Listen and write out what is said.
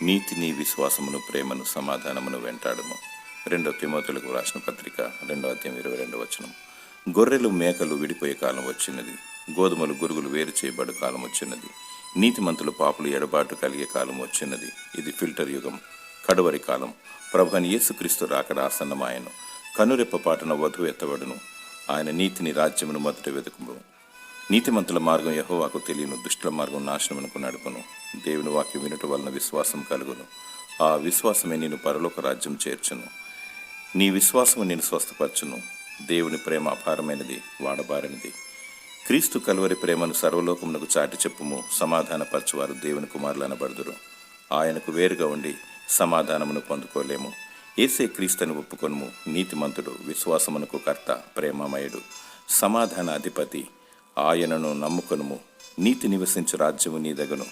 నీతిని, విశ్వాసమును, ప్రేమను, సమాధానమును వెంటాడుము. 2 తిమోతిలకు రాసిన పత్రిక 2:22. గొర్రెలు మేకలు విడిపోయే కాలం వచ్చినది, గోధుమలు గురుగులు వేరు చేయబడు కాలం వచ్చినది, నీతిమంతులు పాపులు ఎడబాటు కలిగే కాలం వచ్చినది. ఇది ఫిల్టర్ యుగం, కడవరి కాలం. ప్రభువైన యేసుక్రీస్తు రాకడ ఆసన్నమాయను. కనురెప్ప పాటున వధువు ఎత్తబడును. ఆయన నీతిని, రాజ్యమును మొదట వెతుకుము. నీతిమంతుల మార్గం యెహోవాకు తెలియను, దుష్టుల మార్గం నాశనమునకు నడుపును. దేవుని వాక్యం వినుట వలన విశ్వాసం కలుగును. ఆ విశ్వాసమే నేను పరలోక రాజ్యం చేర్చును. నీ విశ్వాసము నేను స్వస్థపరచును. దేవుని ప్రేమ అపారమైనది, వాడబారినది. క్రీస్తు కలువరి ప్రేమను సర్వలోకమునకు చాటి చెప్పుము. సమాధానపరచువారు దేవుని కుమారులు అనబడుదురు. ఆయనకు వేరుగా ఉండి సమాధానమును పొందుకోలేము. యేసే క్రీస్తుని ఒప్పుకొనుము. నీతిమంతుడు, విశ్వాసమునకు కర్త, ప్రేమమయుడు, సమాధాన అధిపతి. ఆయనను నమ్ముకొనుము. నీతి నివసించు రాజ్యము నీ దగను.